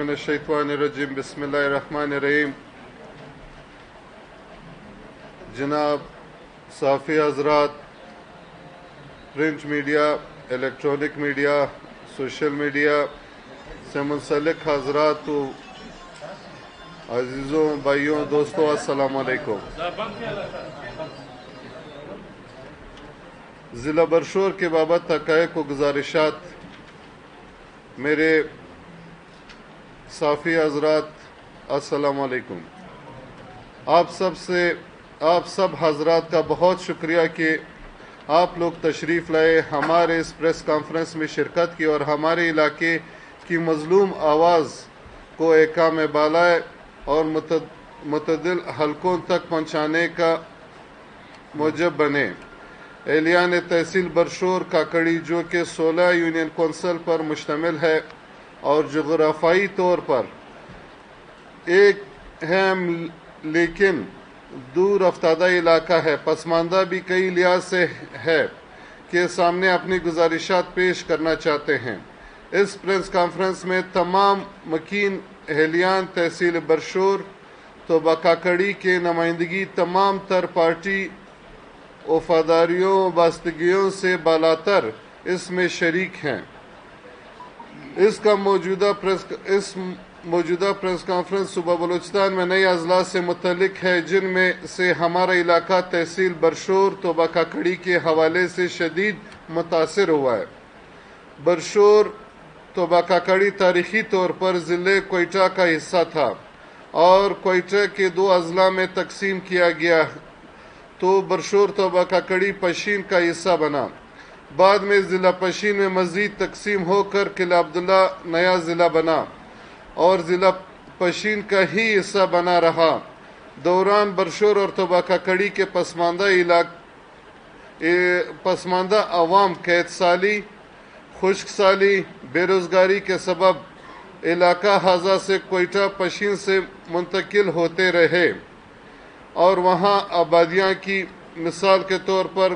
من الشیطان الرجیم بسم اللہ الرحمن الرحیم۔ جناب صحافی حضرات، print media, electronic media, social media سے منسلک حضرات و عزیزوں، بھائیوں، دوستوں، السلام علیکم۔ ضلع برشور کے بابت حقائق و گزارشات۔ میرے صحافی حضرات، السلام علیکم۔ آپ سب حضرات کا بہت شکریہ کہ آپ لوگ تشریف لائے، ہمارے اس پریس کانفرنس میں شرکت کی اور ہمارے علاقے کی مظلوم آواز کو احکام بالا اور متعدل حلقوں تک پہنچانے کا موجب بنے۔ اہلیان تحصیل برشور کاکڑی، جو کہ 16 یونین کونسل پر مشتمل ہے اور جغرافیائی طور پر ایک اہم لیکن دور افتادہ علاقہ ہے، پسماندہ بھی کئی لحاظ سے ہے، کے سامنے اپنی گزارشات پیش کرنا چاہتے ہیں۔ اس پریس کانفرنس میں تمام مکین اہلیان تحصیل برشور توبہ کاکڑی کے نمائندگی تمام تر پارٹی وفاداریوں و وابستگیوں سے بالاتر اس میں شریک ہیں۔ اس موجودہ پریس کانفرنس صوبہ بلوچستان میں نئے اضلاع سے متعلق ہے، جن میں سے ہمارا علاقہ تحصیل برشور توبہ کاکڑی کے حوالے سے شدید متاثر ہوا ہے۔ برشور توبہ کاکڑی تاریخی طور پر ضلع کوئٹہ کا حصہ تھا اور کوئٹہ کے 2 اضلاع میں تقسیم کیا گیا تو برشور توبہ کاکڑی پشین کا حصہ بنا۔ بعد میں ضلع پشین میں مزید تقسیم ہو کر قلعہ عبداللہ نیا ضلع بنا اور ضلع پشین کا ہی حصہ بنا رہا۔ دوران برشور اور توبہ کاکڑی کے پسماندہ عوام قحط سالی، خشک سالی، بے روزگاری کے سبب علاقہ ہزا سے کوئٹہ پشین سے منتقل ہوتے رہے اور وہاں آبادیاں کی، مثال کے طور پر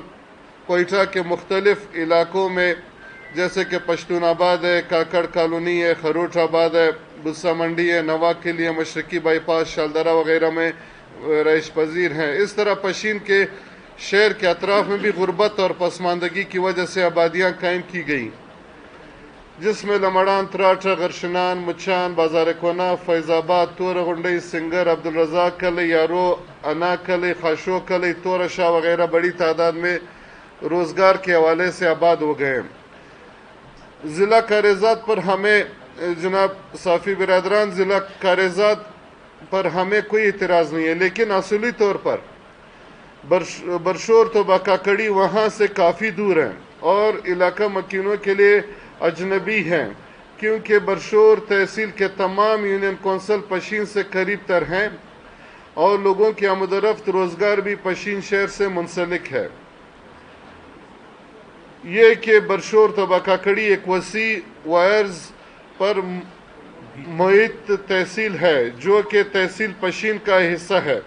کوئٹہ کے مختلف علاقوں میں جیسے کہ پشتون آباد ہے، کاکڑ کالونی ہے، خروٹ آباد ہے، بسا منڈی ہے، نوا کے لیے مشرقی بائی پاس، شالدرہ وغیرہ میں رہائش پذیر ہیں۔ اس طرح پشین کے شہر کے اطراف میں بھی غربت اور پسماندگی کی وجہ سے آبادیاں قائم کی گئیں، جس میں لمڑان، تراٹھا، غرشنان، مچان، بازار کونا، فیض آباد، تور غنڈی، سنگر، عبدالرزاق کلی، یارو، انا کلی، خاشو کلی، تور شاہ وغیرہ بڑی تعداد میں روزگار کے حوالے سے آباد ہو گئے۔ ضلع کاریزات پر ہمیں، جناب صحافی برادران، ضلع کاریزات پر ہمیں کوئی اعتراض نہیں ہے، لیکن اصولی طور پر برشور توبہ کاکڑی وہاں سے کافی دور ہیں اور علاقہ مکینوں کے لیے اجنبی ہیں، کیونکہ برشور تحصیل کے تمام یونین کونسل پشین سے قریب تر ہیں اور لوگوں کی آمد و رفت، روزگار بھی پشین شہر سے منسلک ہے۔ یہ کہ برشور توبہ کاکڑی ایک وسیع وائرز پر محیط تحصیل ہے، جو کہ تحصیل پشین کا حصہ ہے،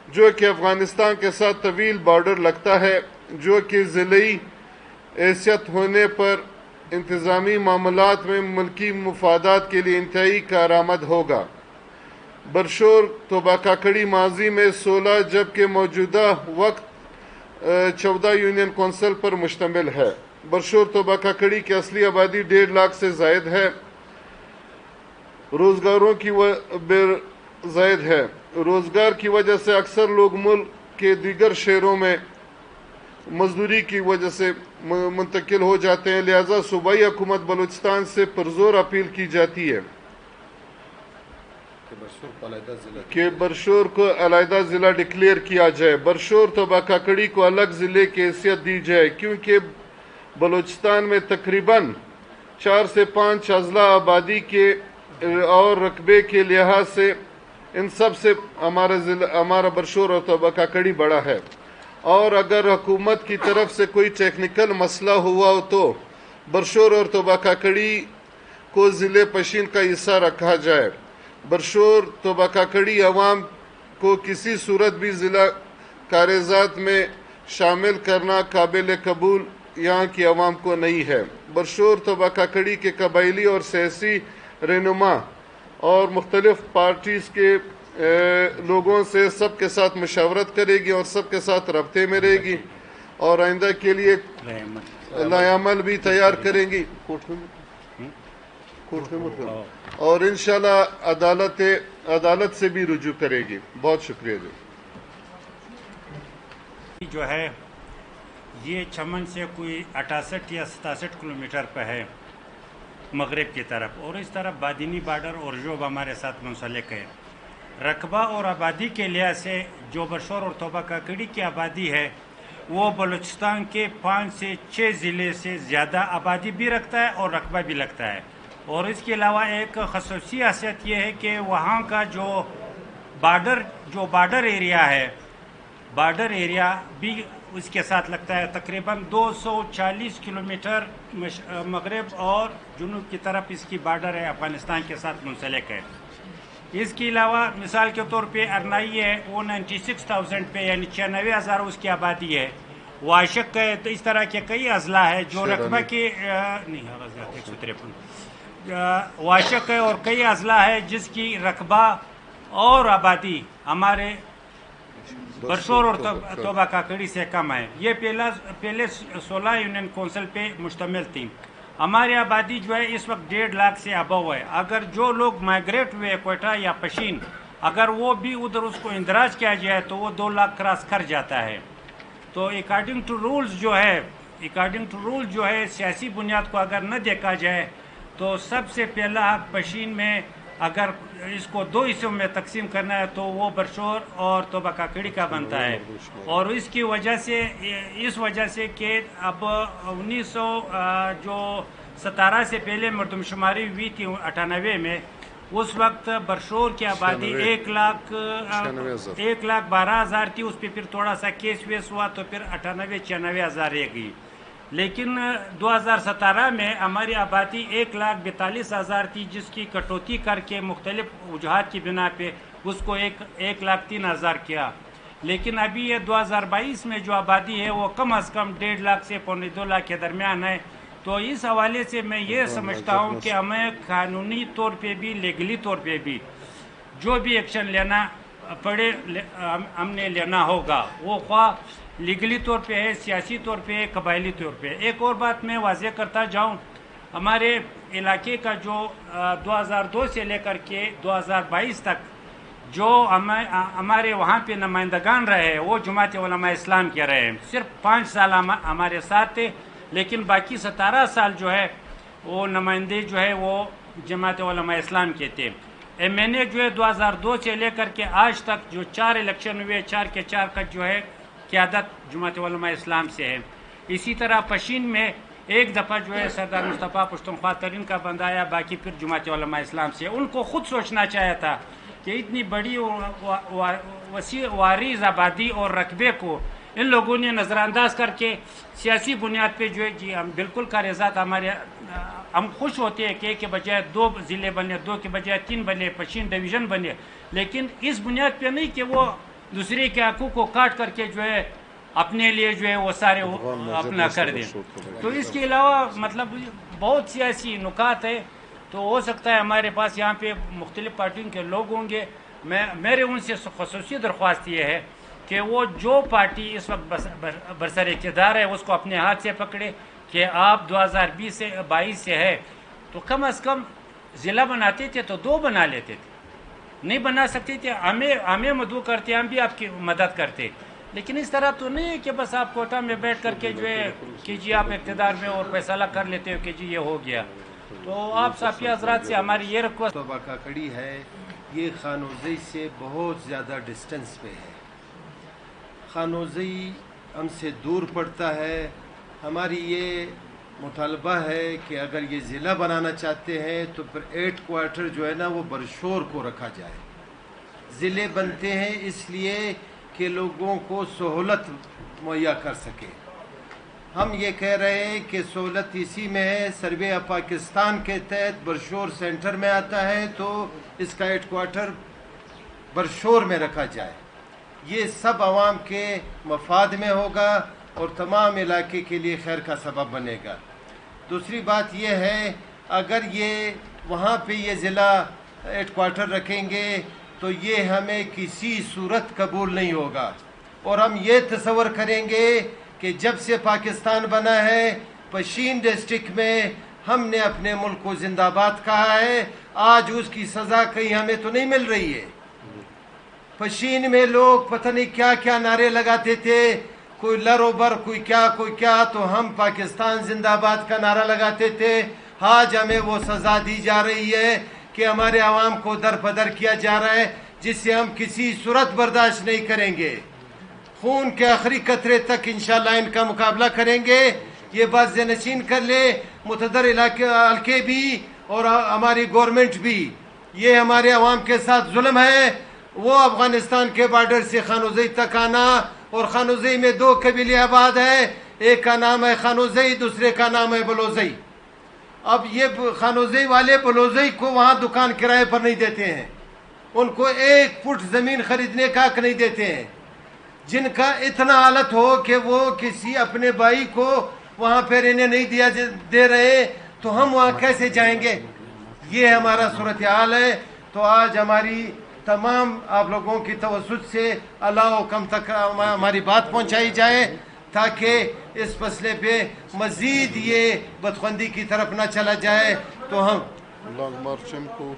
جو کہ افغانستان کے ساتھ طویل بارڈر لگتا ہے، جو کہ ضلعی حیثیت ہونے پر انتظامی معاملات میں ملکی مفادات کے لیے انتہائی کارآمد ہوگا۔ برشور توبہ کاکڑی ماضی میں 16 جبکہ موجودہ وقت 14 یونین کونسل پر مشتمل ہے۔ برشور توبہ کاکڑی کی اصلی آبادی 1.5 لاکھ سے زائد ہے۔ روزگار کی وجہ سے اکثر لوگ ملک کے دیگر شہروں میں مزدوری کی وجہ سے منتقل ہو جاتے ہیں، لہذا صوبائی حکومت بلوچستان سے پرزور اپیل کی جاتی ہے کہ برشور کو علیحدہ ضلع ڈکلیئر کیا جائے، برشور توبہ کاکڑی کو الگ ضلع کی حیثیت دی جائے، کیونکہ بلوچستان میں تقریباً 4 سے 5 اضلاع آبادی کے اور رقبے کے لحاظ سے ان سب سے ہمارا برشور اور توبہ کاکڑی بڑا ہے، اور اگر حکومت کی طرف سے کوئی ٹیکنیکل مسئلہ ہوا ہو تو برشور اور توبہ کاکڑی کو ضلع پشین کا حصہ رکھا جائے۔ برشور توبہ کاکڑی عوام کو کسی صورت بھی ضلع کاریزات میں شامل کرنا قابل قبول یہاں کی عوام کو نہیں ہے۔ برشور توبہ کاکڑی کے قبائلی اور سیاسی رہنما اور مختلف پارٹیز کے لوگوں سے سب کے ساتھ مشاورت کرے گی اور سب کے ساتھ رابطے میں رہے گی اور آئندہ کے لیے لائحہ عمل بھی تیار کریں گی اور انشاءاللہ عدالت سے بھی رجوع کرے گی. بہت شکریہ جی. جو ہے یہ چمن سے کوئی 68 یا 67 کلومیٹر پہ ہے مغرب کی طرف، اور اس طرف بادینی بارڈر اور جوب ہمارے ساتھ منسلک ہے. رقبہ اور آبادی کے لحاظ سے جو برشور اور توبہ کاکڑی کی آبادی ہے وہ بلوچستان کے 5 سے 6 ضلع سے زیادہ آبادی بھی رکھتا ہے اور رقبہ بھی لگتا ہے. اور اس کے علاوہ ایک خصوصی حیثیت یہ ہے کہ وہاں کا جو بارڈر ایریا ہے، بارڈر ایریا بھی اس کے ساتھ لگتا ہے. تقریباً 240 کلومیٹر مغرب اور جنوب کی طرف اس کی بارڈر ہے، افغانستان کے ساتھ منسلک ہے. اس کے علاوہ مثال کے طور پہ ارنائی ہے، وہ 96,000 پہ یعنی 96,000 اس کی آبادی ہے. واشق ہے، تو اس طرح کے کئی اضلاع ہے جو رقبہ کے واشق ہے اور کئی اضلاع ہے جس کی رقبہ اور آبادی ہمارے برشور اور توبہ کاکڑی سے کم ہے. یہ پہلے 16 یونین کونسل پہ مشتمل تھی. ہماری آبادی جو ہے اس وقت 1.5 لاکھ سے ابو ہے. اگر جو لوگ مائگریٹ ہوئے کوئٹہ یا پشین، اگر وہ بھی ادھر اس کو اندراج کیا جائے تو وہ 2 لاکھ کراس کر جاتا ہے. تو اکارڈنگ ٹو رولز جو ہے سیاسی بنیاد کو اگر نہ دیکھا جائے تو سب سے پہلا حق پشین میں اگر اس کو 2 حصوں میں تقسیم کرنا ہے تو وہ برشور اور توبہ کاکڑی کا بنتا ہے. اور اس وجہ سے کہ اب 1917 سے پہلے مردم شماری ہوئی تھی 98 میں، اس وقت برشور کی آبادی 1,12,000 تھی. اس پہ پھر تھوڑا سا کیس ویس ہوا تو پھر 98-96,000 رہ گئی. لیکن 2017 میں ہماری آبادی 1,42,000 تھی، جس کی کٹوتی کر کے مختلف وجوہات کی بنا پہ اس کو 1,03,000 کیا. لیکن ابھی یہ 2022 میں جو آبادی ہے وہ کم از کم 1.5 لاکھ سے 2 لاکھ کے درمیان ہے. تو اس حوالے سے میں یہ سمجھتا ہوں کہ ہمیں قانونی طور پہ بھی لیگلی طور پہ بھی جو بھی ایکشن لینا پڑے ہم نے لینا ہوگا، وہ خواہ لیگلی طور پہ ہے، سیاسی طور پہ ہے، قبائلی طور پہ. ایک اور بات میں واضح کرتا جاؤں، ہمارے علاقے کا جو 2002 سے لے کر کے 2022 تک جو ہمارے وہاں پہ نمائندگان رہے وہ جماعت علماء اسلام کے رہے. صرف 5 سال ہمارے ساتھ تھے، لیکن باقی 17 سال جو ہے وہ نمائندے جو ہے وہ جماعت علماء اسلام کے تھے. میں نے جو ہے 2002 سے لے کر کے آج تک جو 4 الیکشن ہوئے 4 کے 4 کا جو ہے قیادت جماعت علماء اسلام سے ہے. اسی طرح پشین میں ایک دفعہ جو ہے سردار مصطفیٰ پشتونخوا ترین کا بندایا، باقی پھر جماعت علماء اسلام سے. ان کو خود سوچنا چاہیا تھا کہ اتنی بڑی وسیع وارث آبادی اور رقبے کو ان لوگوں نے نظر انداز کر کے سیاسی بنیاد پہ جو ہے جی ہم بالکل کاریزات ہم خوش ہوتے ہیں کہ ایک کے بجائے 2 ضلع بنے، 2 کے بجائے 3 بنے، پشین ڈویژن بنے، لیکن اس بنیاد پہ نہیں کہ وہ دوسرے کے حقوق کو کاٹ کر کے جو ہے اپنے لیے جو ہے وہ سارے اپنا کر دیں. تو اس کے علاوہ مطلب بہت سیاسی نکات ہے. تو ہو سکتا ہے ہمارے پاس یہاں پہ مختلف پارٹیوں کے لوگ ہوں گے. میرے ان سے خصوصی درخواست یہ ہے کہ وہ جو پارٹی اس وقت برسر اقتدار ہے اس کو اپنے ہاتھ سے پکڑے کہ آپ 2020 سے 22 سے ہے تو کم از کم ضلع بناتے تھے تو 2 بنا لیتے تھے. نہیں بنا سکتے تھے ہمیں مدعو کرتے، ہم بھی آپ کی مدد کرتے. لیکن اس طرح تو نہیں ہے کہ بس آپ کوٹہ میں بیٹھ کر کے جو ہے کہ جی آپ اقتدار میں اور فیصلہ کر لیتے ہو کہ جی یہ ہو گیا. تو آپ صافی حضرات سے ہماری یہ ریکویسٹ. توبہ کاکڑی ہے یہ خانوزئی سے بہت زیادہ ڈسٹنس پہ ہے. خانوزئی ہم سے دور پڑتا ہے. ہماری یہ مطالبہ ہے کہ اگر یہ ضلع بنانا چاہتے ہیں تو پھر 8 کوارٹر جو ہے نا وہ برشور کو رکھا جائے. ضلع بنتے ہیں اس لیے کہ لوگوں کو سہولت مہیا کر سکے. ہم یہ کہہ رہے ہیں کہ سہولت اسی میں ہے، سروے آف پاکستان کے تحت برشور سینٹر میں آتا ہے تو اس کا 8 کوارٹر برشور میں رکھا جائے. یہ سب عوام کے مفاد میں ہوگا اور تمام علاقے کے لیے خیر کا سبب بنے گا. دوسری بات یہ ہے اگر یہ وہاں پہ یہ ضلع ایٹ کوارٹر رکھیں گے تو یہ ہمیں کسی صورت قبول نہیں ہوگا. اور ہم یہ تصور کریں گے کہ جب سے پاکستان بنا ہے پشین ڈسٹرکٹ میں ہم نے اپنے ملک کو زندہ باد کہا ہے. آج اس کی سزا کہیں ہمیں تو نہیں مل رہی ہے. پشین میں لوگ پتہ نہیں کیا کیا نعرے لگاتے تھے, کوئی لروبر کوئی کیا, تو ہم پاکستان زندہ باد کا نعرہ لگاتے تھے. آج ہمیں وہ سزا دی جا رہی ہے کہ ہمارے عوام کو درپدر کیا جا رہا ہے, جس سے ہم کسی صورت برداشت نہیں کریں گے. خون کے آخری قطرے تک انشاءاللہ ان کا مقابلہ کریں گے. یہ بات ذہن نشین کر لے متحدہ حلقے بھی اور ہماری گورنمنٹ بھی, یہ ہمارے عوام کے ساتھ ظلم ہے. وہ افغانستان کے بارڈر سے خانوزئی تک آنا, اور خانوزئی میں 2 قبیلے آباد ہیں, ایک کا نام ہے خانوزئی, دوسرے کا نام ہے بلوزئی. اب یہ خانوزئی والے بلوزئی کو وہاں دکان کرائے پر نہیں دیتے ہیں, ان کو 1 فٹ زمین خریدنے کا حق نہیں دیتے ہیں. جن کا اتنا حالت ہو کہ وہ کسی اپنے بھائی کو وہاں پہ رہنے نہیں دے رہے, تو ہم وہاں کیسے جائیں گے؟ یہ ہمارا صورتحال ہے. تو آج ہماری تمام آپ لوگوں کی توسط سے اللہ حکم تک ہماری بات پہنچائی جائے, تاکہ اس مسئلے پہ مزید یہ بدخواندی کی طرف نہ چلا جائے. تو ہم لانگ مارچ کو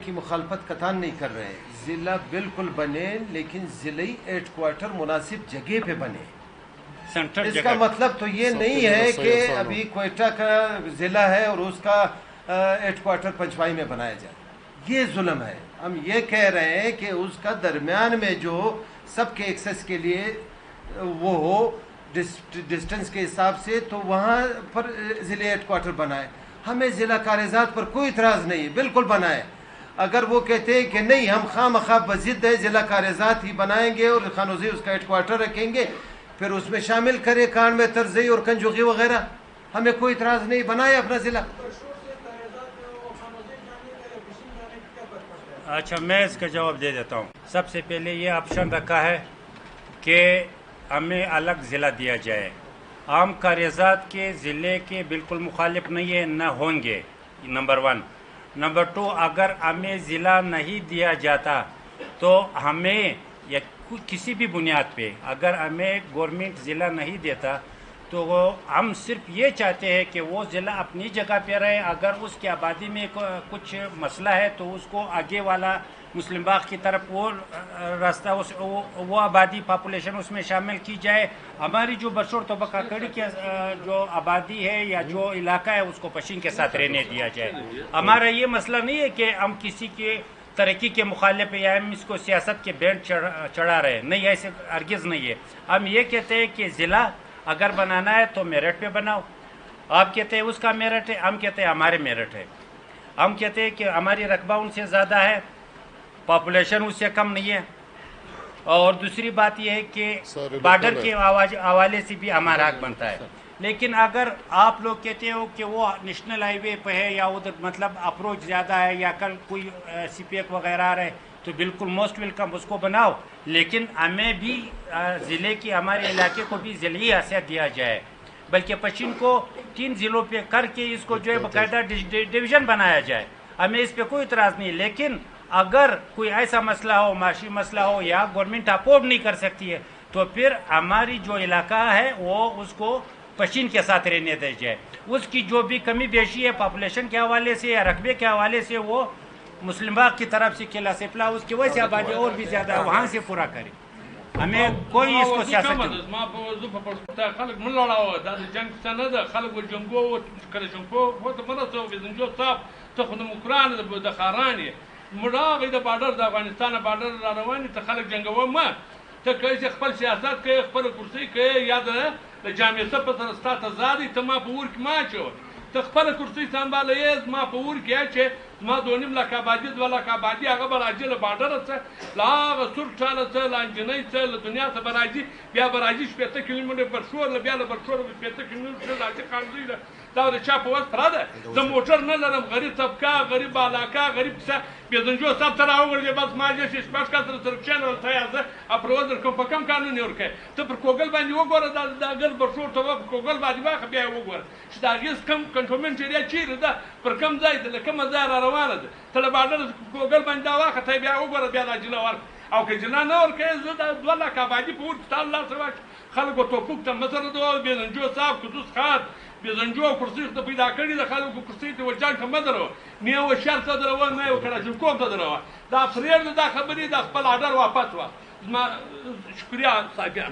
کی مخالفت قطعاً نہیں کر رہے. ضلع بالکل بنے, لیکن ضلعی ایٹ کوارٹر مناسب جگہ پہ بنے. اس کا مطلب تو یہ نہیں ہے کہ ابھی کوئٹہ کا ضلع ہے اور اس کا ایٹ کوارٹر پنچوائی میں بنایا جائے. یہ ظلم ہے. ہم یہ کہہ رہے ہیں کہ اس کا درمیان میں جو سب کے ایکسس کے لیے وہ ہو ڈسٹنس کے حساب سے, تو وہاں پر ضلع ایٹ کوارٹر بنائے. ہمیں ضلع کاریزات پر کوئی اعتراض نہیں, بالکل بنائے. اگر وہ کہتے ہیں کہ نہیں ہم خواہ مخواہ بضد ہے ضلع کاریزات ہی بنائیں گے اور خانوزئی اس کا ایٹ کوارٹر رکھیں گے, پھر اس میں شامل کرے کان میں ترزئی اور کنجوغی وغیرہ, ہمیں کوئی اعتراض نہیں. بنائے اپنا ضلع. اچھا, میں اس کا جواب دے دیتا ہوں. سب سے پہلے یہ آپشن رکھا ہے کہ ہمیں الگ ضلع دیا جائے. عام کاریزات کے ضلع کے بالکل مخالف نہیں ہے, نہ ہوں گے, نمبر 1. نمبر 2, اگر ہمیں ضلع نہیں دیا جاتا تو ہمیں یا کسی بھی بنیاد پہ اگر ہمیں گورنمنٹ ضلع نہیں دیتا تو ہم صرف یہ چاہتے ہیں کہ وہ ضلع اپنی جگہ پہ رہے. اگر اس کی آبادی میں کچھ مسئلہ ہے تو اس کو آگے والا مسلم باغ کی طرف وہ راستہ وہ آبادی پاپولیشن اس میں شامل کی جائے. ہماری جو برشور طبقہ کڑی کی جو آبادی ہے یا جو علاقہ ہے اس کو پشین کے ساتھ رہنے دیا جائے. ہمارا یہ مسئلہ نہیں ہے کہ ہم کسی کے ترقی کے مخالف یا ہم اس کو سیاست کے بینڈ چڑھا رہے, نہیں, ایسے ہرگز نہیں ہے. ہم یہ کہتے ہیں کہ ضلع اگر بنانا ہے تو میرٹ پہ بناؤ. آپ کہتے ہیں اس کا میرٹ ہے, ہم کہتے ہیں ہمارے میرٹ ہے. ہم کہتے ہیں کہ ہماری رقبہ ان سے زیادہ ہے, پاپولیشن اس سے کم نہیں ہے. اور دوسری بات یہ ہے کہ بارڈر کے حوالے سے بھی ہمارا حق بنتا ہے. لیکن اگر آپ لوگ کہتے ہو کہ وہ نیشنل ہائی وے پہ ہے یا ادھر مطلب اپروچ زیادہ ہے یا کل کوئی سی پی ایک وغیرہ آ رہے تو بالکل موسٹ ویلکم, اس کو بناؤ. لیکن ہمیں بھی ضلع کی ہمارے علاقے کو بھی ضلعی حیثیت دیا جائے, بلکہ پشین کو 3 ضلعوں پہ کر کے اس کو جو ہے باقاعدہ ڈویژن بنایا جائے. ہمیں اس پہ کوئی اعتراض نہیں. لیکن اگر کوئی ایسا مسئلہ ہو, معاشی مسئلہ ہو یا گورنمنٹ اپورڈ نہیں کر سکتی ہے تو پھر ہماری جو علاقہ ہے وہ اس کو پشین کے ساتھ رہنے دے جائے. اس کی جو بھی کمی بیشی ہے پاپولیشن کے حوالے سے یا رقبے کے حوالے سے وہ مسلم باغ کی طرف سے قلعہ سپلا اس کی وجہ سے آبادی اور بھی زیادہ ہے وہاں سے پورا کرے. ہمیں کوئی اس کو سیاست خلق من لڑاو دا جنگ سنه ده خلق جنگو کله جنگو هو ته مناسو وزنجو صاحب ته خو مکران د خارانی مړه د بارډر د افغانستان بارډر رواني ته خلق جنگو ما ته کوي خپل سیاست کوي خپل کرسي کوي یا د جامعه په سره ستاسو زادي ته ما په ورک ما چو ته خپل کرسي سنبالې ما په ورک یا چې ما دونیم لکه آبادی ولا آبادی هغه براجل بارډر څه لا سور چاله څه لانجنۍ څه له دنیا څخه براجي بیا براجي 70 کیلومتر برشور له بیا له برشور 70 کیلومتر راځي خانزي دا د چا په وس پره ده زه موټر نه لرم غریب طبقه غریب علاقه غریب کیسه بېزنجو صاحب ته راوغورځې بس ما دې چې شپږ کسه سره کښېنول تیار زه اپروز درکوم په کم قانون یې ورکوې ته پر کوګل باندې وګوره دا ګرد برشور ته په کوګل باندې واخه بیا یې وګوره چې د هغې کم کنټونمنټ ایریا چیرې ده پر کم ځای ده له کومه ځایه را روانه ده ته له باډر کوګل باندې دا واخه ته بیا وګوره بیا دا جله ورکړه او که جلا نه ورکوې زه د 2 لک آبادي په ور ستا له لاسه واچ خلکو توپک ته مسره ده بېزنجو صاحب قدوس خان بېزنجو او کرسۍ ته پیدا کړي د خلکو کرسۍ ته وجان ته مه دروه نه یې هوښیار ته دروه نه یې کلاشینکوف ته دروه دا پرېږده دا خبرې د خپل آډر واپس وه زما شکریه صاحبیان